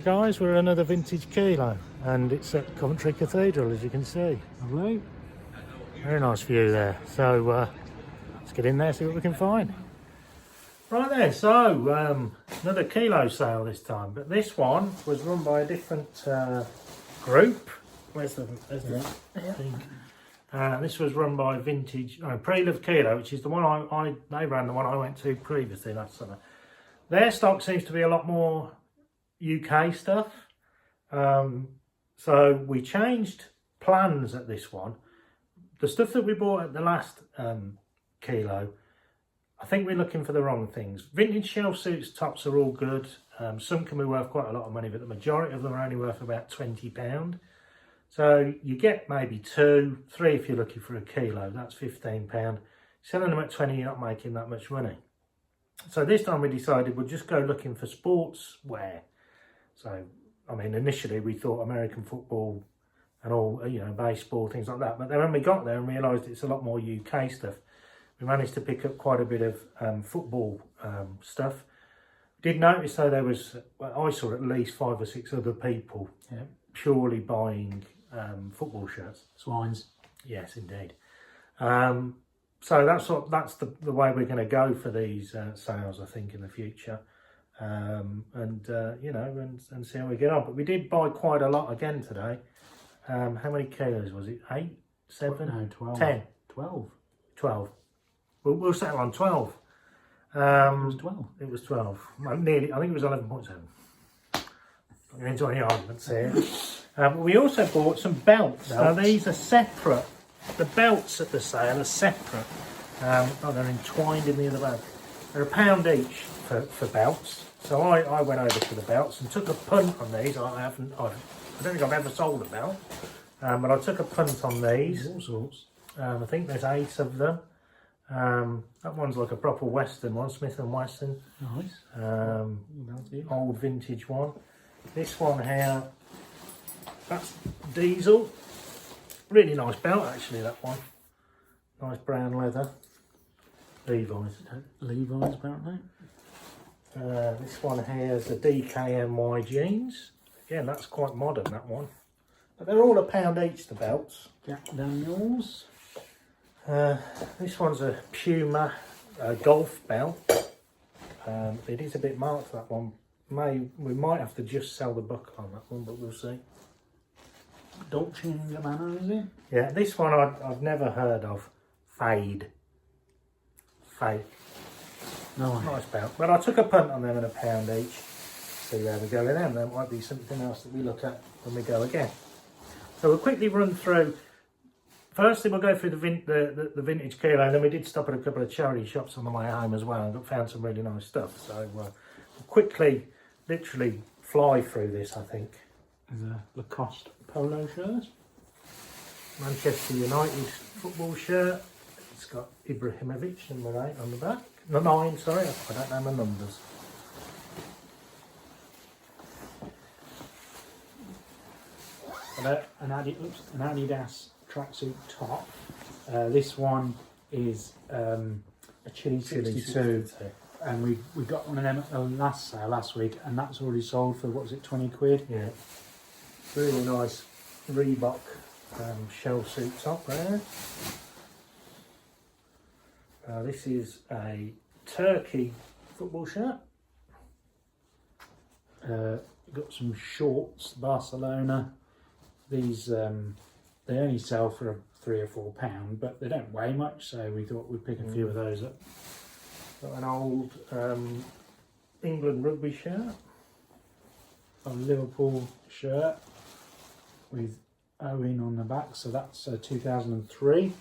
Right guys, we're at another vintage kilo and it's at Coventry Cathedral, as you can see. Lovely. Very nice view there. So let's get in there, see what we can find. Right there, so another kilo sale this time, but this one was run by a different group. Where's the thing? This was run by Preloved Kilo, which is the one they ran the one I went to previously last summer. Their stock seems to be a lot more UK stuff. So we changed plans at this one. The stuff that we bought at the last kilo, I think we're looking for the wrong things. Vintage shelf suits tops are all good. Some can be worth quite a lot of money, but the majority of them are only worth about £20. So you get maybe 2, 3 if you're looking for a kilo. That's £15. Selling them at 20, you're not making that much money. So this time we decided we'd just go looking for sports wear. So, I mean, initially we thought American football and all, you know, baseball, things like that. But then when we got there and realised it's a lot more UK stuff, we managed to pick up quite a bit of football stuff. Did notice though there was, well, I saw at least 5 or 6 other people purely buying football shirts. Swines. Yes, indeed. So that's the way we're going to go for these sales, I think, in the future. You know, and see how we get on. But we did buy quite a lot again today. How many kilos was it? 8, 7? No, 12. 10. 12. 12. We'll settle on 12. It was 12. It was 12. Well, nearly. I think it was 11.7. Not going into any arguments here. We also bought some belts. Now these are separate. The belts at the sale are separate. Oh, they're entwined in the other bag. They're £1 each for belts. So I went over to the belts and took a punt on these. I don't think I've ever sold a belt, but I took a punt on these. All sorts. I think there's 8 of them. That one's like a proper Western one, Smith & Wesson. Nice. Old vintage one. This one here, that's diesel. Really nice belt actually, that one. Nice brown leather. Levi's. Levi's apparently. This one here is the DKNY jeans. Again, that's quite modern, that one. But they're all £1 each, the belts. Jack Daniels. This one's a Puma golf belt. It is a bit marked, that one. We might have to just sell the buckle on that one, but we'll see. Dolce & Gabbana, is it? Yeah, this one I've never heard of. Fade. No. Nice belt. Well, I took a punt on them at £1 each. See where we go with them. There might be something else that we look at when we go again. So we'll quickly run through. Firstly, we'll go through the vintage kilo, and then we did stop at a couple of charity shops on the way home as well and found some really nice stuff. So we'll quickly, literally fly through this, I think. There's a Lacoste polo shirt. Manchester United football shirt. It's got Ibrahimovic number 8 on the back. No, 9, sorry, I don't know my numbers. An Adidas tracksuit top. This one is a Chili 62. And we got one of them at the last sale last week, and that's already sold for, what was it, 20 quid? Yeah. Really nice Reebok shell suit top there. This is a Turkey football shirt. Got some shorts, Barcelona. These they only sell for £3 or £4, but they don't weigh much, so we thought we'd pick a few of those up. Got an old England rugby shirt. A Liverpool shirt with Owen on the back, so that's 2003.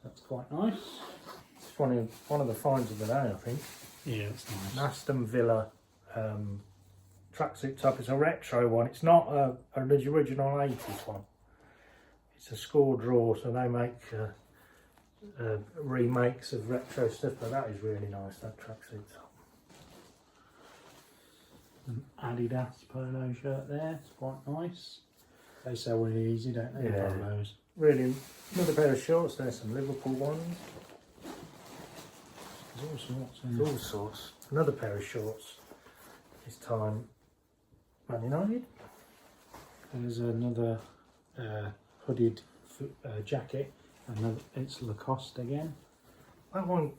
That's quite nice. It's one of the finds of the day, I think. Yeah, it's nice. An Aston Villa tracksuit top. It's a retro one. It's not an original 80s one. It's a score draw, so they make remakes of retro stuff, but that is really nice, that tracksuit top. An Adidas polo shirt there, it's quite nice. They sell really easy, don't they? Yeah. Polos. Really, another pair of shorts. There's some Liverpool ones. There's all sorts. There's all sorts. Another pair of shorts. This time Man United. There's another hooded jacket, and it's Lacoste again. That one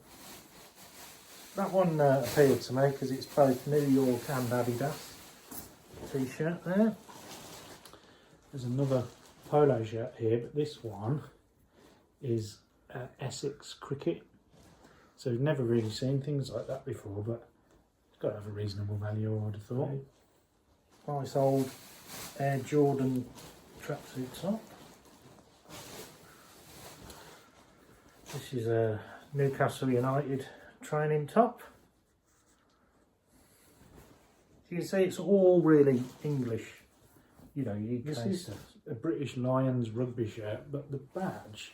appealed to me because it's both New York and Adidas t-shirt there. There's another polo shirt here, but this one is Essex Cricket. So we've never really seen things like that before, but it's got to have a reasonable value, I would have thought. Nice old Air Jordan tracksuit top. This is a Newcastle United training top. You can see it's all really English, you know, UK This is stuff. a British Lions rugby shirt, but the badge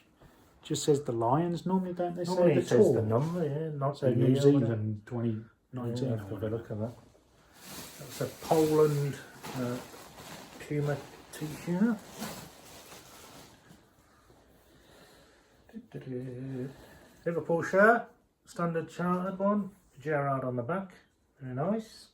just says the Lions normally, don't they? Normally say it says the number, yeah, not So the New year, Zealand 2019. Yeah, have a look at that. That's a Poland Puma t-shirt. Liverpool shirt, standard chartered one. Gerrard on the back, very nice.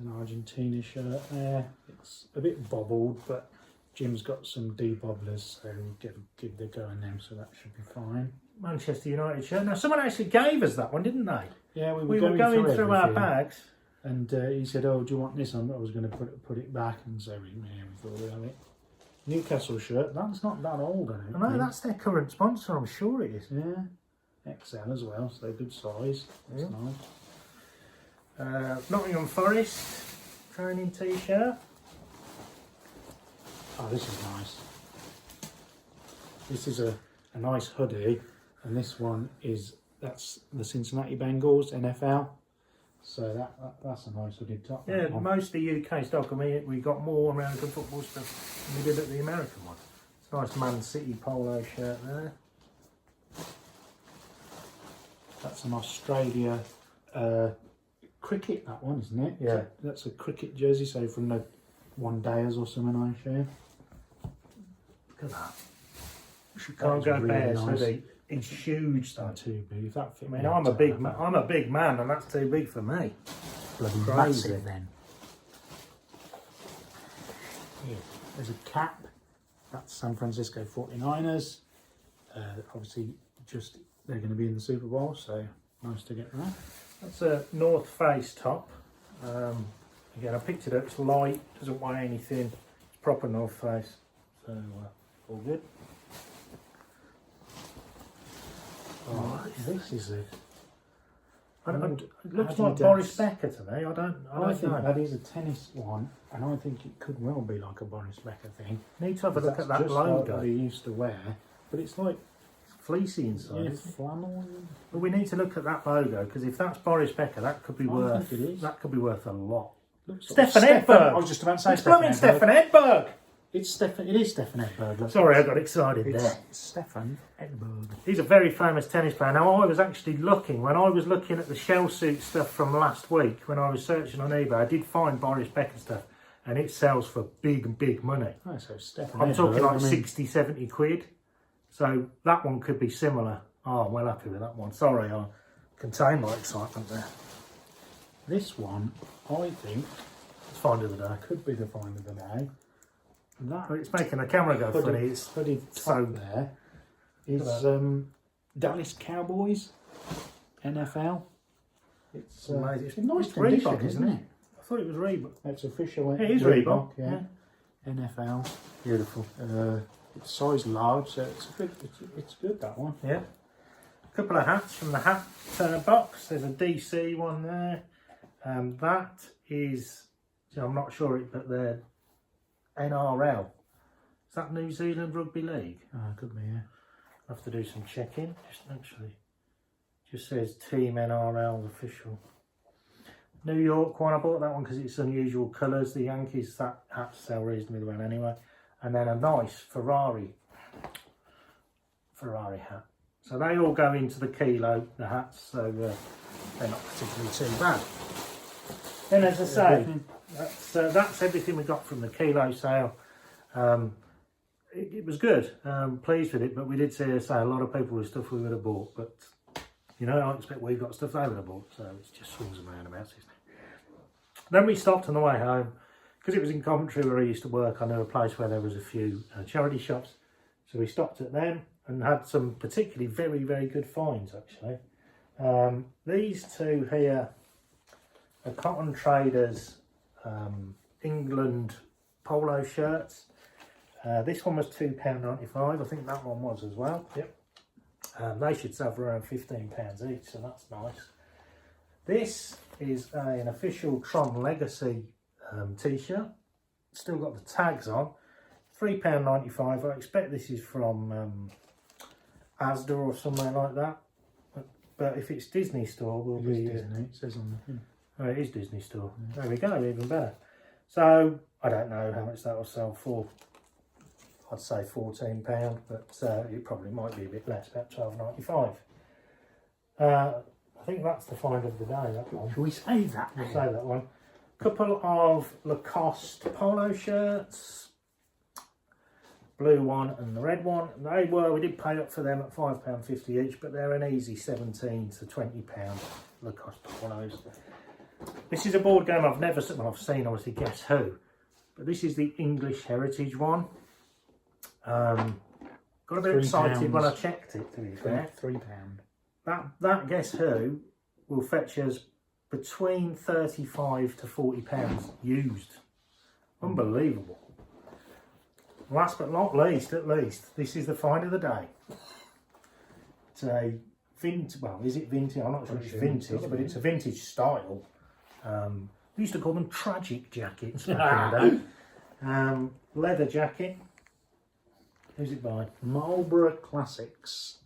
An Argentina shirt there. It's a bit bobbled, but Jim's got some debobblers, so we'll give the go in them, so that should be fine. Manchester United shirt. Now, someone actually gave us that one, didn't they? Yeah, we We were going through our everything, bags. and he said, "Oh, do you want this?" I was going to put it back, and so we thought we'd have it. Newcastle shirt. That's not that old, I don't I know, think. that's their current sponsor, I'm sure it is. Yeah, XL as well, so good size. That's Yeah. nice. Nottingham Forest training t-shirt. Oh, this is nice. This is a nice hoodie, and this one that's the Cincinnati Bengals NFL. So that's a nice hooded top. Yeah, that one. mostly UK stock. I mean, we got more American football stuff than we did at the American one. It's a nice Man City polo shirt there. That's an Australia cricket, that one, isn't it? Yeah. That's a cricket jersey, so from the one dayers or something, I assume. Look at that. You That can't is go really bare, nice. so it's huge though. Not too big. If that fit I mean, me, I'm I'd a big take man. that. I'm a big man, and that's too big for me. Bloody Crazy. massive then. Yeah. There's a cap. That's San Francisco 49ers. Obviously, they're going to be in the Super Bowl, so nice to get that. That's a North Face top. Again, I picked it up. It's light, doesn't weigh anything. It's proper North Face, so all good. Oh, this is it. It looks Adidas. like Boris Becker to me. I don't think know. that is a tennis one, and I think it could well be like a Boris Becker thing. Need to have a look at that just like logo. what he used to wear, but it's like Fleecy inside. yeah, isn't it? flannel. But we need to look at that logo because if that's Boris Becker, that could be worth. think it is. That could be worth a lot. Looks Stefan like Edberg. I was just about to say It's blooming Stefan Stefan Edberg. It is Stefan Edberg. Look. Sorry, I got excited It's there. Stefan Edberg. He's a very famous tennis player. Now, I was actually looking, when I was looking at the shell suit stuff from last week, when I was searching on eBay, I did find Boris Becker stuff, and it sells for big money. Oh, so Stefan I'm Edberg, talking like I mean, 60, 70 quid. So that one could be similar. Oh, I'm well happy with that one. Sorry, I contain my excitement there. This one, I think, It's find of the day. could be the find of the day. That Oh, it's making the camera go funny. It's hooded top so there is Look Dallas Cowboys NFL. It's amazing. it's a nice It's condition, Reebok, isn't it? I thought it was Reebok. It's official. It is Reebok, yeah. NFL. Beautiful. It's size large, so it's good that one. Yeah. A couple of hats from the hat box. There's a DC one there. That is, I'm not sure, but they're NRL. Is that New Zealand Rugby League? Could be, yeah. I have to do some checking. Just says Team NRL official. New York one. I bought that one because it's unusual colours. The Yankees, that hat sell reasonably well anyway. And then a nice Ferrari hat. So they all go into the kilo, the hats, so they're not particularly too bad. Then, as I say, that's everything we got from the kilo sale. It was good. Pleased with it, but we did say a lot of people with stuff we would have bought. But you know, I expect we've got stuff they would have bought, so it just swings and roundabouts, isn't it? Then we stopped on the way home, because it was in Coventry where I used to work. I knew a place where there was a few charity shops. So we stopped at them and had some particularly very, very good finds, actually. These two here are Cotton Traders England polo shirts. This one was £2.95. I think that one was as well. Yep. They should sell for around £15 each, so that's nice. This is an official Tron Legacy t-shirt. Still got the tags on. £3.95. I expect this is from Asda or somewhere like that. But if it's Disney Store, will be Disney. It says on the thing. Oh, it is Disney Store. Yeah. There we go, even better. So I don't know how much that will sell for. I'd say £14, but it probably might be a bit less, about £12.95. I think that's the find of the day, that one. Shall we save that? We'll save that one. Couple of Lacoste polo shirts. Blue one and the red one. We did pay up for them at £5.50 each, but they're an easy £17 to £20 Lacoste polos. This is a board game I've never seen. Well, I've seen, obviously, Guess Who, but this is the English Heritage one. Got a bit excited when I checked it, to be fair. £3. That Guess Who will fetch us between £35 to £40 used. Unbelievable. Last but not least, this is the find of the day. It's a vintage, well, is it vintage? I'm not sure it's vintage, but it's a vintage style. We used to call them tragic jackets back in the day. Leather jacket. Who's it by? Marlborough Classics.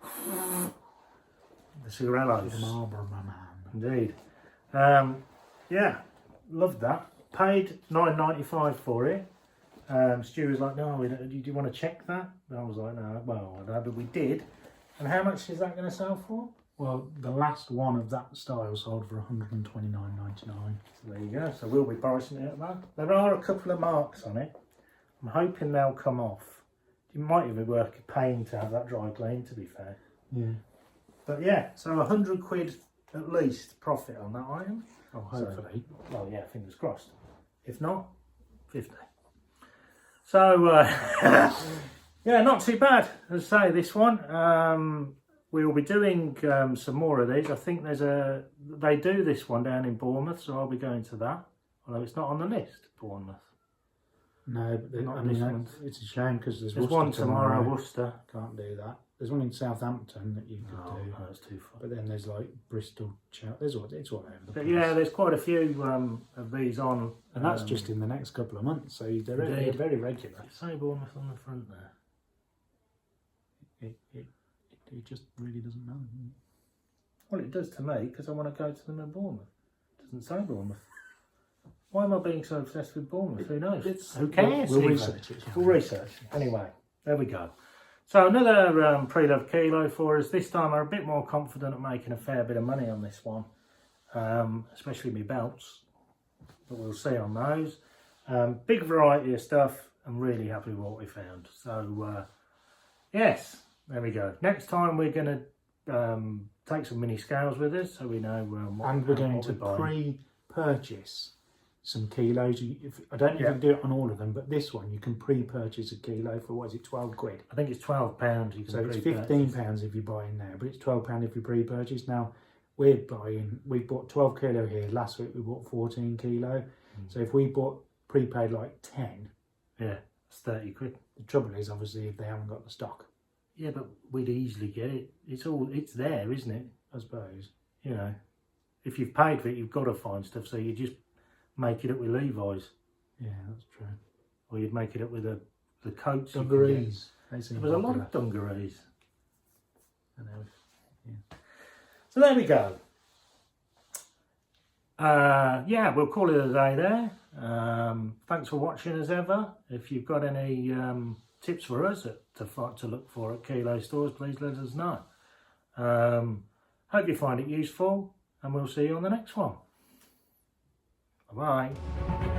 The Cigarellos. Marlborough, my man. Indeed. Yeah, loved that. Paid £9.95 for it. Stu was like, no, do you want to check that? And I was like, no, well, no, but we did. And how much is that going to sell for? Well, the last one of that style sold for £129.99. So there you go. So we'll be pricing it at that. There are a couple of marks on it. I'm hoping they'll come off. It might even be worth paying to have that dry clean, to be fair. Yeah. But yeah, so £100 at least profit on that item. Oh, hopefully. So, well, yeah, fingers crossed. If not, 50. So, yeah, not too bad. As I say, this one. We will be doing some more of these. I think they do this one down in Bournemouth, so I'll be going to that. Although it's not on the list, Bournemouth. No, but it's a shame because there's one tomorrow, Worcester. Can't do that. There's one in Southampton that you could do. No, that's too far. But then there's like Bristol, it's all over the place. Yeah, there's quite a few of these on. And that's just in the next couple of months, so they're very regular. Say Bournemouth on the front there. It just really doesn't matter. Well, it does to me, because I want to go to them in Bournemouth. It doesn't say Bournemouth. Why am I being so obsessed with Bournemouth? Who knows? Who cares? We'll research it. We'll research. Anyway, there we go. So another Preloved Kilo for us. This time I'm a bit more confident of making a fair bit of money on this one. Especially my belts. But we'll see on those. Big variety of stuff. I'm really happy with what we found. So, yes, there we go. Next time we're going to take some mini scales with us so we know and we're going to pre-purchase some kilos. I don't know if you can do it on all of them, but this one you can pre-purchase a kilo for, what is it, £12? I think it's £12 you can so it's £15 if you buy in now, but it's £12 if you pre-purchase. Now we bought 12 kilo here. Last week we bought 14 kilo. So if we bought prepaid like 10, yeah, it's £30. The trouble is obviously if they haven't got the stock. Yeah, but we'd easily get it. It's there, isn't it? I suppose. You know, if you've paid for it, you've got to find stuff. So you just make it up with Levi's. Yeah, that's true. Or you'd make it up with the coats. Dungarees. There was a lot of dungarees. Yeah. So there we go. Yeah, we'll call it a day there. Thanks for watching as ever. If you've got any tips for us to look for at Kilo stores, please let us know. Hope you find it useful, and we'll see you on the next one. Bye-bye.